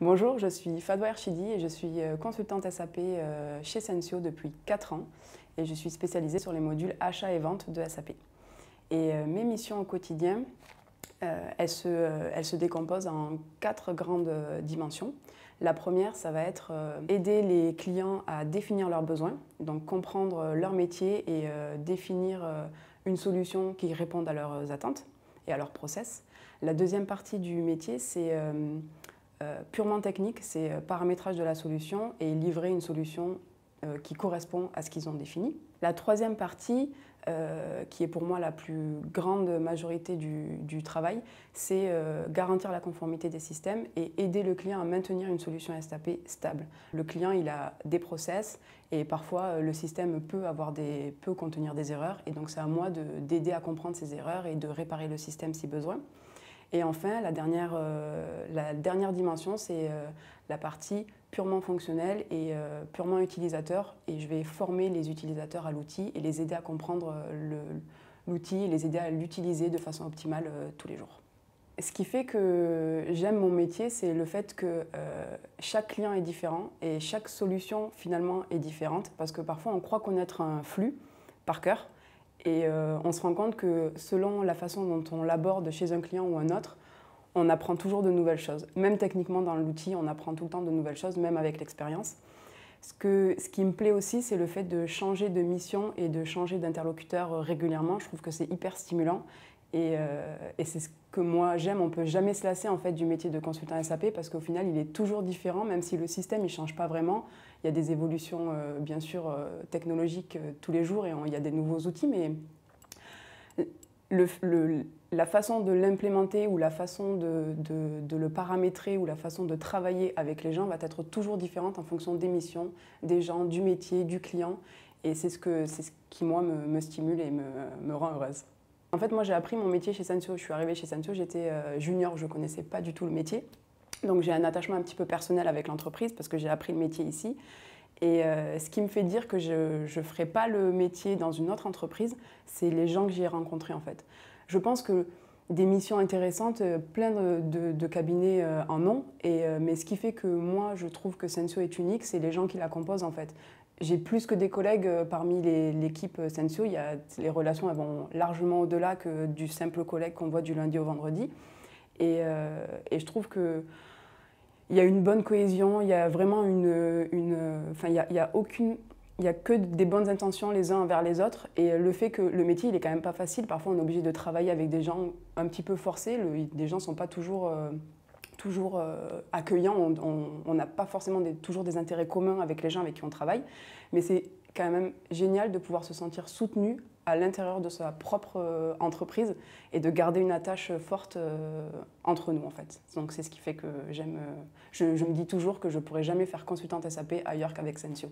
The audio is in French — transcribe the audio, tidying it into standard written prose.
Bonjour, je suis Fadwa Erchidi et je suis consultante SAP chez Sensio depuis 4 ans et je suis spécialisée sur les modules achat et vente de SAP. Et mes missions au quotidien, elles se décomposent en 4 grandes dimensions. La première, ça va être aider les clients à définir leurs besoins, donc comprendre leur métier et définir une solution qui réponde à leurs attentes et à leurs process. La deuxième partie du métier, c'est purement technique, c'est paramétrage de la solution et livrer une solution qui correspond à ce qu'ils ont défini. La troisième partie, qui est pour moi la plus grande majorité du travail, c'est garantir la conformité des systèmes et aider le client à maintenir une solution SAP stable. Le client, il a des process et parfois le système peut contenir des erreurs et donc c'est à moi d'aider à comprendre ces erreurs et de réparer le système si besoin. Et enfin, la dernière dimension, c'est la partie purement fonctionnelle et purement utilisateur. Et je vais former les utilisateurs à l'outil et les aider à comprendre l'outil et les aider à l'utiliser de façon optimale tous les jours. Ce qui fait que j'aime mon métier, c'est le fait que chaque client est différent et chaque solution finalement est différente parce que parfois on croit connaître un flux par cœur. Et on se rend compte que selon la façon dont on l'aborde chez un client ou un autre, on apprend toujours de nouvelles choses. Même techniquement dans l'outil, on apprend tout le temps de nouvelles choses, même avec l'expérience. Ce qui me plaît aussi, c'est le fait de changer de mission et de changer d'interlocuteur régulièrement. Je trouve que c'est hyper stimulant et c'est ce que moi j'aime. On ne peut jamais se lasser en fait, du métier de consultant SAP parce qu'au final, il est toujours différent, même si le système ne change pas vraiment. Il y a des évolutions bien sûr technologiques tous les jours et il y a des nouveaux outils, mais la façon de l'implémenter ou la façon de le paramétrer ou la façon de travailler avec les gens va être toujours différente en fonction des missions, des gens, du métier, du client. Et c'est ce qui, moi, me stimule et me rend heureuse. En fait, moi, j'ai appris mon métier chez Sensio. Je suis arrivée chez Sensio, j'étais junior, je ne connaissais pas du tout le métier. Donc j'ai un attachement un petit peu personnel avec l'entreprise parce que j'ai appris le métier ici. Et ce qui me fait dire que je ne ferai pas le métier dans une autre entreprise, c'est les gens que j'y ai rencontrés en fait. Je pense que des missions intéressantes, plein de cabinets en ont, mais ce qui fait que moi je trouve que Sensio est unique, c'est les gens qui la composent en fait. J'ai plus que des collègues parmi l'équipe Sensio, les relations elles vont largement au-delà que du simple collègue qu'on voit du lundi au vendredi. Et je trouve que il y a une bonne cohésion, il y a vraiment enfin, il y a que des bonnes intentions les uns envers les autres. Et le fait que le métier, il est quand même pas facile. Parfois, on est obligé de travailler avec des gens un petit peu forcés. Les gens ne sont pas toujours accueillants. On n'a pas forcément toujours des intérêts communs avec les gens avec qui on travaille. Mais c'est quand même génial de pouvoir se sentir soutenu à l'intérieur de sa propre entreprise et de garder une attache forte entre nous en fait. Donc c'est ce qui fait que j'aime. Je me dis toujours que je ne pourrais jamais faire consultante SAP ailleurs qu'avec Sensio.